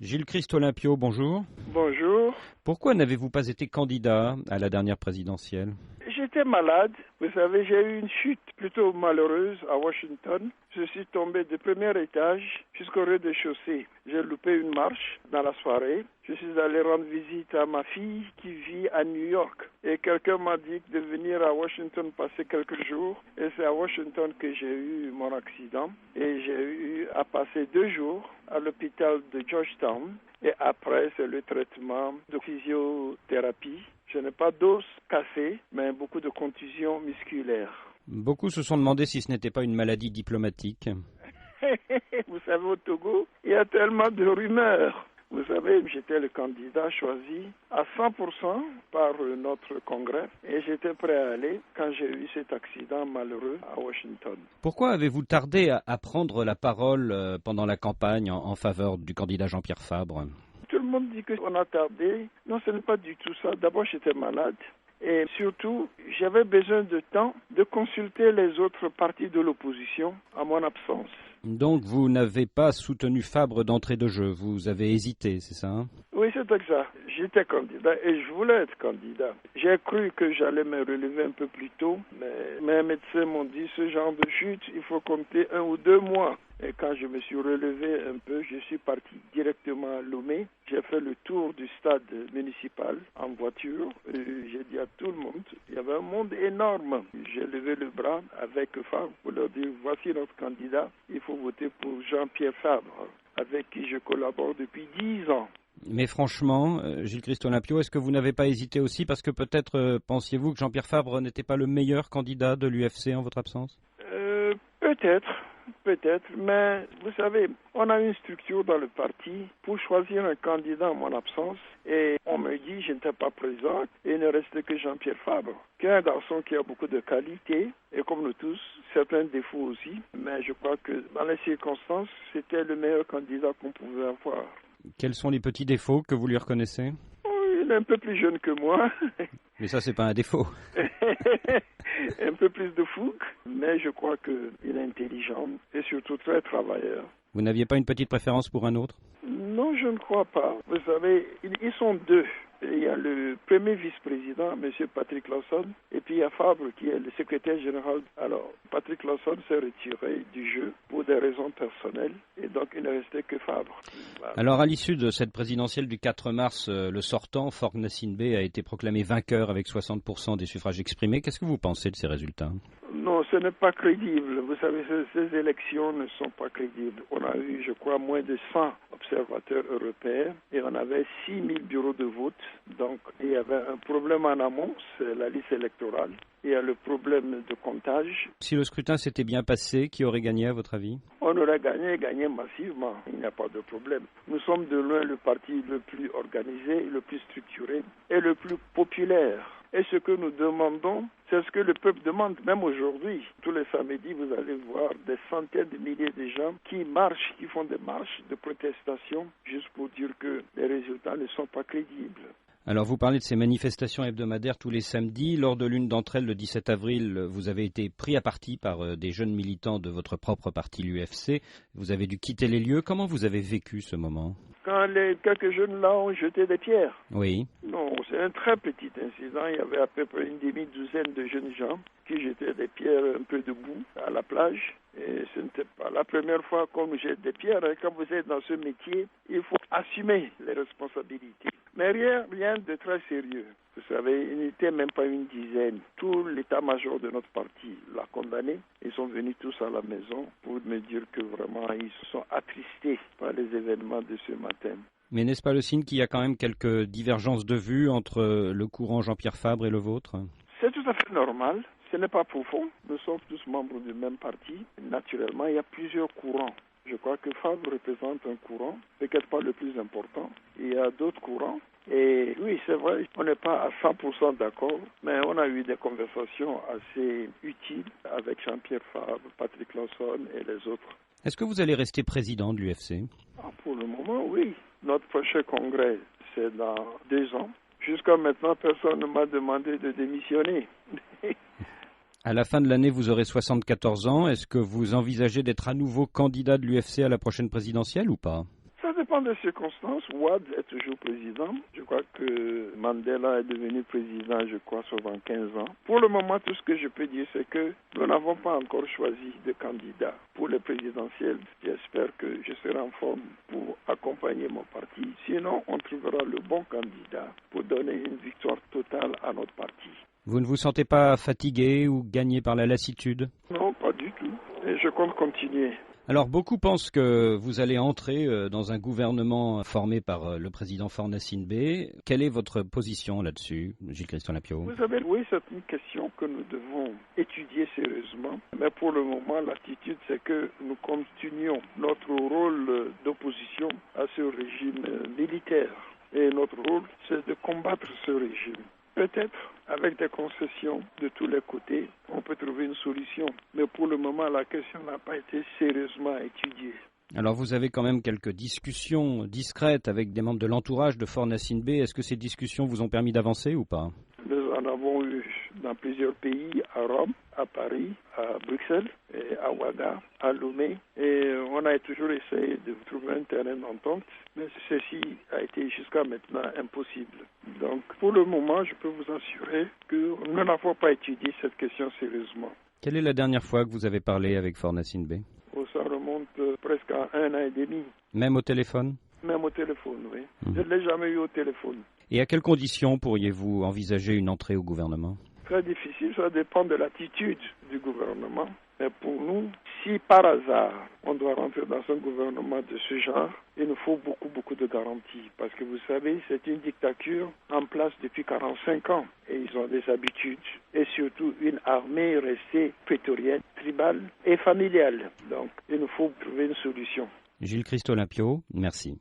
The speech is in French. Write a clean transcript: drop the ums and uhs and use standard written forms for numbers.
Gilles-Christ Olympio, bonjour. Bonjour. Pourquoi n'avez-vous pas été candidat à la dernière présidentielle? J'étais malade. Vous savez, j'ai eu une chute plutôt malheureuse à Washington. Je suis tombé du premier étage jusqu'au rez-de-chaussée. J'ai loupé une marche dans la soirée. Je suis allé rendre visite à ma fille qui vit à New York. Et quelqu'un m'a dit de venir à Washington passer quelques jours. Et c'est à Washington que j'ai eu mon accident. Et j'ai eu à passer 2 jours à l'hôpital de Georgetown. Et après, c'est le traitement de physiothérapie. Je n'ai pas d'os cassé, mais beaucoup de contusions musculaires. Beaucoup se sont demandé si ce n'était pas une maladie diplomatique. Vous savez, au Togo, il y a tellement de rumeurs. Vous savez, j'étais le candidat choisi à 100% par notre congrès et j'étais prêt à aller quand j'ai eu cet accident malheureux à Washington. Pourquoi avez-vous tardé à prendre la parole pendant la campagne en faveur du candidat Jean-Pierre Fabre? Tout le monde dit qu'on a tardé. Non, ce n'est pas du tout ça. D'abord, j'étais malade. Et surtout, j'avais besoin de temps de consulter les autres partis de l'opposition à mon absence. Donc vous n'avez pas soutenu Fabre d'entrée de jeu, vous avez hésité, c'est ça hein? Oui, c'est ça. J'étais candidat et je voulais être candidat. J'ai cru que j'allais me relever un peu plus tôt, mais mes médecins m'ont dit ce genre de chute, il faut compter 1 ou 2 mois. Et quand je me suis relevé un peu, je suis parti directement à Lomé. J'ai fait le tour du stade municipal en voiture. J'ai dit à tout le monde, il y avait un monde énorme. J'ai levé le bras avec Fabre pour leur dire, voici notre candidat, il faut voter pour Jean-Pierre Fabre, avec qui je collabore depuis 10 ans. Mais franchement, Gilles-Christ Olympio, est-ce que vous n'avez pas hésité aussi parce que peut-être pensiez-vous que Jean-Pierre Fabre n'était pas le meilleur candidat de l'UFC en votre absence? Peut-être, mais vous savez, on a une structure dans le parti pour choisir un candidat en mon absence et on me dit je n'étais pas présent et il ne restait que Jean-Pierre Fabre, qui est un garçon qui a beaucoup de qualités et comme nous tous, certains défauts aussi, mais je crois que dans les circonstances, c'était le meilleur candidat qu'on pouvait avoir. Quels sont les petits défauts que vous lui reconnaissez? Il est un peu plus jeune que moi. Mais ça, c'est pas un défaut. Un peu plus de fougue, mais je crois qu'il est intelligent et surtout très travailleur. Vous n'aviez pas une petite préférence pour un autre? Non, je ne crois pas. Vous savez, ils sont 2. Il y a le premier vice-président, M. Patrick Lawson, et puis il y a Fabre qui est le secrétaire général. Alors, Patrick Lawson s'est retiré du jeu pour des raisons personnelles, et donc il ne restait que Fabre. Voilà. Alors, à l'issue de cette présidentielle du 4 mars, le sortant, Faure Gnassingbé, a été proclamé vainqueur avec 60% des suffrages exprimés. Qu'est-ce que vous pensez de ces résultats? Non, ce n'est pas crédible. Vous savez, ces élections ne sont pas crédibles. On a eu, je crois, moins de 100 observateurs européens et on avait 6000 bureaux de vote. Donc, il y avait un problème en amont, c'est la liste électorale. Il y a le problème de comptage. Si le scrutin s'était bien passé, qui aurait gagné à votre avis? On aurait gagné massivement. Il n'y a pas de problème. Nous sommes de loin le parti le plus organisé, le plus structuré et le plus populaire. Et ce que nous demandons, c'est ce que le peuple demande. Même aujourd'hui, tous les samedis, vous allez voir des centaines de milliers de gens qui marchent, qui font des marches de protestation, juste pour dire que les résultats ne sont pas crédibles. Alors vous parlez de ces manifestations hebdomadaires tous les samedis. Lors de l'une d'entre elles, le 17 avril, vous avez été pris à partie par des jeunes militants de votre propre parti, l'UFC. Vous avez dû quitter les lieux. Comment vous avez vécu ce moment? Quand quelques jeunes là ont jeté des pierres. Oui. Non, c'est un très petit incident. Il y avait à peu près une demi-douzaine de jeunes gens qui jetaient des pierres un peu debout à la plage. Et ce n'était pas la première fois qu'on jette des pierres. Quand vous êtes dans ce métier, il faut assumer les responsabilités. Mais rien de très sérieux. Vous savez, il n'était même pas une dizaine. Tout l'état-major de notre parti l'a condamné. Ils sont venus tous à la maison pour me dire que vraiment ils se sont attristés par les événements de ce matin. Mais n'est-ce pas le signe qu'il y a quand même quelques divergences de vues entre le courant Jean-Pierre Fabre et le vôtre? C'est tout à fait normal. Ce n'est pas profond. Nous sommes tous membres du même parti. Naturellement, il y a plusieurs courants. Je crois que Fabre représente un courant, peut-être pas le plus important. Il y a d'autres courants. Et oui, c'est vrai, on n'est pas à 100% d'accord, mais on a eu des conversations assez utiles avec Jean-Pierre Fabre, Patrick Lawson et les autres. Est-ce que vous allez rester président de l'UFC? Pour le moment, oui. Notre prochain congrès, c'est dans 2 ans. Jusqu'à maintenant, personne ne m'a demandé de démissionner. À la fin de l'année, vous aurez 74 ans. Est-ce que vous envisagez d'être à nouveau candidat de l'UFC à la prochaine présidentielle ou pas? Ça dépend dépend des circonstances. Wade est toujours président. Je crois que Mandela est devenu président, je crois, souvent 15 ans. Pour le moment, tout ce que je peux dire, c'est que nous n'avons pas encore choisi de candidat pour les présidentielles. J'espère que je serai en forme pour accompagner mon parti. Sinon, on trouvera le bon candidat pour donner une victoire totale à notre parti. Vous ne vous sentez pas fatigué ou gagné par la lassitude? Non, pas du tout. Et je compte continuer. Alors beaucoup pensent que vous allez entrer dans un gouvernement formé par le président Faure Gnassingbé. Quelle est votre position là-dessus, Gilles-Christian Lapio? Vous savez, oui, c'est une question que nous devons étudier sérieusement. Mais pour le moment, l'attitude, c'est que nous continuons notre rôle d'opposition à ce régime militaire. Et notre rôle, c'est de combattre ce régime. Peut-être, avec des concessions de tous les côtés, on peut trouver une solution. Mais pour le moment, la question n'a pas été sérieusement étudiée. Alors vous avez quand même quelques discussions discrètes avec des membres de l'entourage de Faure Gnassingbé. Est-ce que ces discussions vous ont permis d'avancer ou pas? Nous en avons eu dans plusieurs pays, à Rome, à Paris, à Bruxelles, et à Ouaga, à Lomé. Et on a toujours essayé de trouver un terrain d'entente, mais ceci a été jusqu'à maintenant impossible. Donc pour le moment, je peux vous assurer que nous n'avons pas étudié cette question sérieusement. Quelle est la dernière fois que vous avez parlé avec Faure Gnassingbé? Ça remonte presque à 1 an et demi. Même au téléphone? Même au téléphone, oui. Je ne l'ai jamais eu au téléphone. Et à quelles conditions pourriez-vous envisager une entrée au gouvernement? Très difficile, ça dépend de l'attitude du gouvernement. Mais pour nous, si par hasard on doit rentrer dans un gouvernement de ce genre, il nous faut beaucoup de garanties. Parce que vous savez, c'est une dictature en place depuis 45 ans. Et ils ont des habitudes. Et surtout une armée restée prétorienne, tribale et familiale. Donc il nous faut trouver une solution. Gilles-Christophe Lapio, merci.